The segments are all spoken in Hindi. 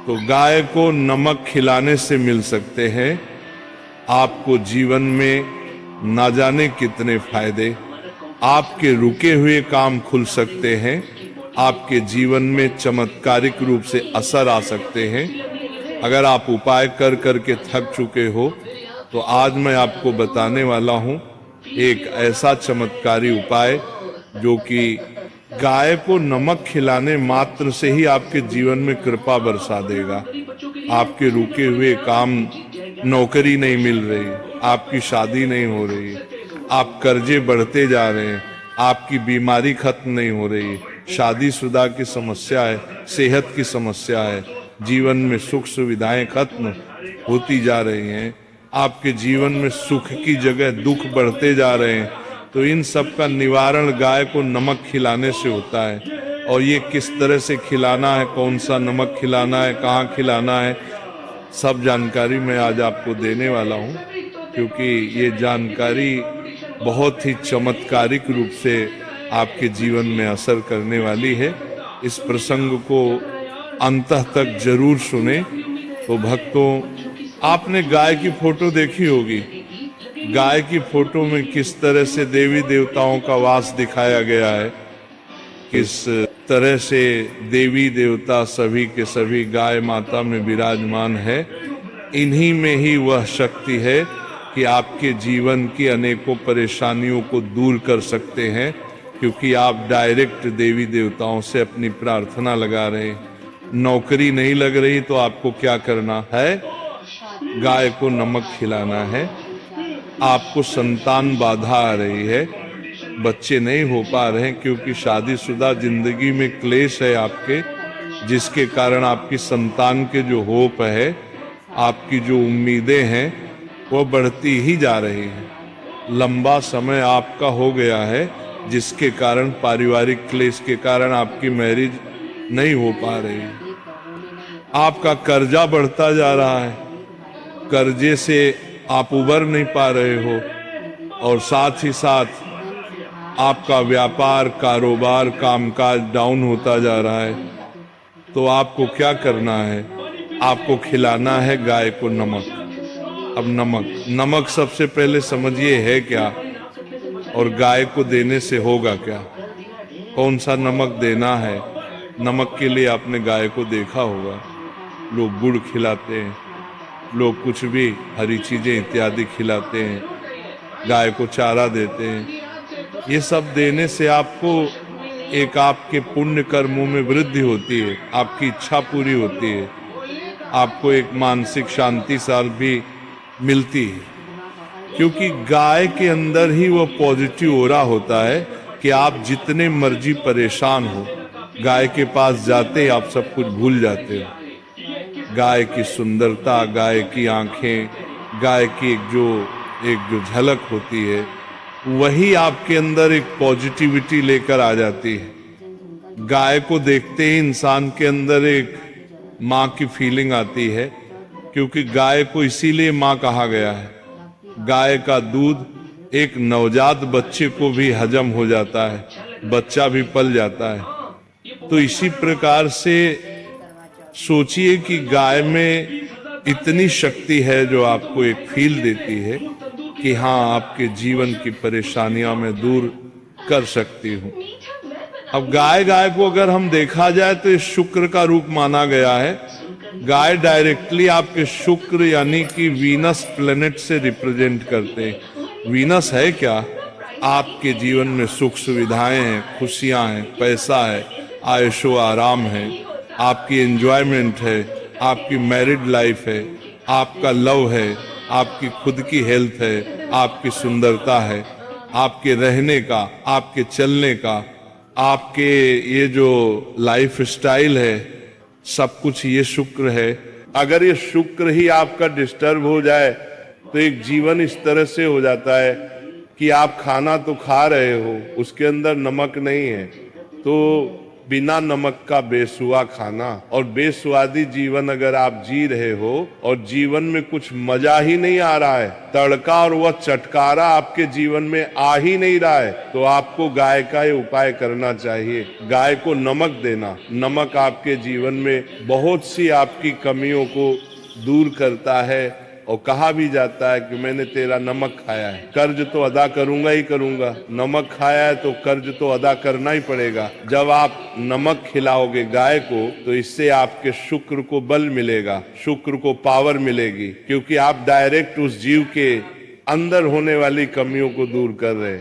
तो गाय को नमक खिलाने से मिल सकते हैं आपको जीवन में ना जाने कितने फायदे। आपके रुके हुए काम खुल सकते हैं, आपके जीवन में चमत्कारिक रूप से असर आ सकते हैं। अगर आप उपाय कर करके थक चुके हो तो आज मैं आपको बताने वाला हूं एक ऐसा चमत्कारी उपाय जो कि गाय को नमक खिलाने मात्र से ही आपके जीवन में कृपा बरसा देगा। आपके रुके हुए काम, नौकरी नहीं मिल रही, आपकी शादी नहीं हो रही, आप कर्जे बढ़ते जा रहे हैं, आपकी बीमारी खत्म नहीं हो रही, शादीशुदा की समस्या है, सेहत की समस्या है, जीवन में सुख सुविधाएं खत्म होती जा रही हैं, आपके जीवन में सुख की जगह दुख बढ़ते जा रहे हैं, तो इन सब का निवारण गाय को नमक खिलाने से होता है। और ये किस तरह से खिलाना है, कौन सा नमक खिलाना है, कहाँ खिलाना है, सब जानकारी मैं आज आपको देने वाला हूँ, क्योंकि ये जानकारी बहुत ही चमत्कारिक रूप से आपके जीवन में असर करने वाली है। इस प्रसंग को अंत तक जरूर सुने। तो भक्तों, आपने गाय की फोटो देखी होगी। गाय की फोटो में किस तरह से देवी देवताओं का वास दिखाया गया है, किस तरह से देवी देवता सभी के सभी गाय माता में विराजमान है। इन्हीं में ही वह शक्ति है कि आपके जीवन की अनेकों परेशानियों को दूर कर सकते हैं, क्योंकि आप डायरेक्ट देवी देवताओं से अपनी प्रार्थना लगा रहे हैं। नौकरी नहीं लग रही तो आपको क्या करना है? गाय को नमक खिलाना है। आपको संतान बाधा आ रही है, बच्चे नहीं हो पा रहे हैं क्योंकि शादीशुदा जिंदगी में क्लेश है आपके, जिसके कारण आपकी संतान के जो होप है, आपकी जो उम्मीदें हैं, वो बढ़ती ही जा रही हैं। लंबा समय आपका हो गया है, जिसके कारण पारिवारिक क्लेश के कारण आपकी मैरिज नहीं हो पा रही। आपका कर्जा बढ़ता जा रहा है, कर्जे से आप उबर नहीं पा रहे हो, और साथ ही साथ आपका व्यापार, कारोबार, कामकाज डाउन होता जा रहा है। तो आपको क्या करना है? आपको खिलाना है गाय को नमक। अब नमक सबसे पहले समझिए है क्या, और गाय को देने से होगा क्या। कौन सा नमक देना है? नमक के लिए आपने गाय को देखा होगा, लोग गुड़ खिलाते हैं, लोग कुछ भी हरी चीजें इत्यादि खिलाते हैं, गाय को चारा देते हैं। ये सब देने से आपको एक आपके पुण्य कर्मों में वृद्धि होती है, आपकी इच्छा पूरी होती है, आपको एक मानसिक शांति साल भी मिलती है, क्योंकि गाय के अंदर ही वो पॉजिटिव ओरा होता है कि आप जितने मर्जी परेशान हो, गाय के पास जाते ही आप सब कुछ भूल जाते हो। गाय की सुंदरता, गाय की आंखें, गाय की एक जो झलक होती है, वही आपके अंदर एक पॉजिटिविटी लेकर आ जाती है। गाय को देखते ही इंसान के अंदर एक माँ की फीलिंग आती है, क्योंकि गाय को इसीलिए माँ कहा गया है। गाय का दूध एक नवजात बच्चे को भी हजम हो जाता है, बच्चा भी पल जाता है। तो इसी प्रकार से सोचिए कि गाय में इतनी शक्ति है जो आपको एक फील देती है कि हाँ, आपके जीवन की परेशानियां मैं दूर कर सकती हूँ। अब गाय को अगर हम देखा जाए तो इस शुक्र का रूप माना गया है। गाय डायरेक्टली आपके शुक्र यानी कि वीनस प्लेनेट से रिप्रेजेंट करते हैं। वीनस है क्या? आपके जीवन में सुख सुविधाएं हैं, खुशियां हैं, पैसा है, आयशो आराम है, आपकी एंजॉयमेंट है, आपकी मैरिड लाइफ है, आपका लव है, आपकी खुद की हेल्थ है, आपकी सुंदरता है, आपके रहने का, आपके चलने का, आपके ये जो लाइफ स्टाइल है, सब कुछ ये शुक्र है। अगर ये शुक्र ही आपका डिस्टर्ब हो जाए तो एक जीवन इस तरह से हो जाता है कि आप खाना तो खा रहे हो, उसके अंदर नमक नहीं है, तो बिना नमक का बेसुआ खाना। और बेस्वादी जीवन अगर आप जी रहे हो और जीवन में कुछ मजा ही नहीं आ रहा है, तड़का और वह चटकारा आपके जीवन में आ ही नहीं रहा है, तो आपको गाय का ये उपाय करना चाहिए। गाय को नमक देना। नमक आपके जीवन में बहुत सी आपकी कमियों को दूर करता है। और कहा भी जाता है कि मैंने तेरा नमक खाया है, कर्ज तो अदा करूंगा ही करूंगा। नमक खाया है तो कर्ज तो अदा करना ही पड़ेगा। जब आप नमक खिलाओगे गाय को तो इससे आपके शुक्र को बल मिलेगा, शुक्र को पावर मिलेगी, क्योंकि आप डायरेक्ट उस जीव के अंदर होने वाली कमियों को दूर कर रहे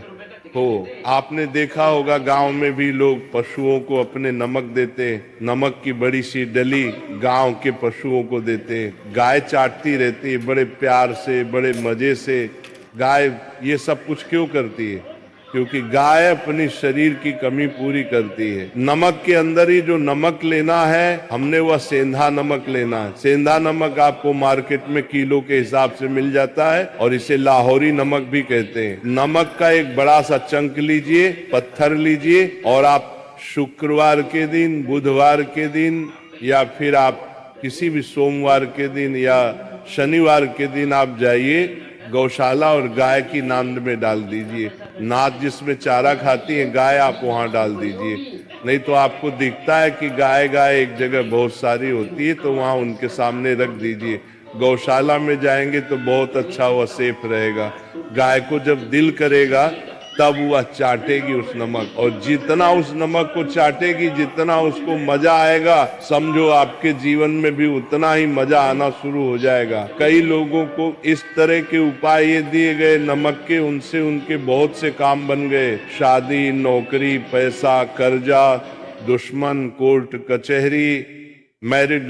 हो। आपने देखा होगा गांव में भी लोग पशुओं को अपने नमक देते, नमक की बड़ी सी डली गांव के पशुओं को देते। गाय चाटती रहती है बड़े प्यार से, बड़े मजे से। गाय ये सब कुछ क्यों करती है? क्योंकि गाय अपनी शरीर की कमी पूरी करती है। नमक के अंदर ही जो नमक लेना है, हमने वह सेंधा नमक लेना है। सेंधा नमक आपको मार्केट में किलो के हिसाब से मिल जाता है और इसे लाहौरी नमक भी कहते हैं। नमक का एक बड़ा सा चंक लीजिए, पत्थर लीजिए, और आप शुक्रवार के दिन, बुधवार के दिन, या फिर आप किसी भी सोमवार के दिन या शनिवार के दिन आप जाइए गौशाला और गाय की नांद में डाल दीजिए। नाद जिसमें चारा खाती है गाय, आप वहां डाल दीजिए। नहीं तो आपको दिखता है कि गाय गाय एक जगह बहुत सारी होती है, तो वहां उनके सामने रख दीजिए। गौशाला में जाएंगे तो बहुत अच्छा वह सेफ रहेगा। गाय को जब दिल करेगा तब वह चाटेगी उस नमक, और जितना उस नमक को चाटेगी, जितना उसको मजा आएगा, समझो आपके जीवन में भी उतना ही मजा आना शुरू हो जाएगा। कई लोगों को इस तरह के उपाय ये दिए गए नमक के, उनसे उनके बहुत से काम बन गए। शादी, नौकरी, पैसा, कर्जा, दुश्मन, कोर्ट कचहरी, मैरिड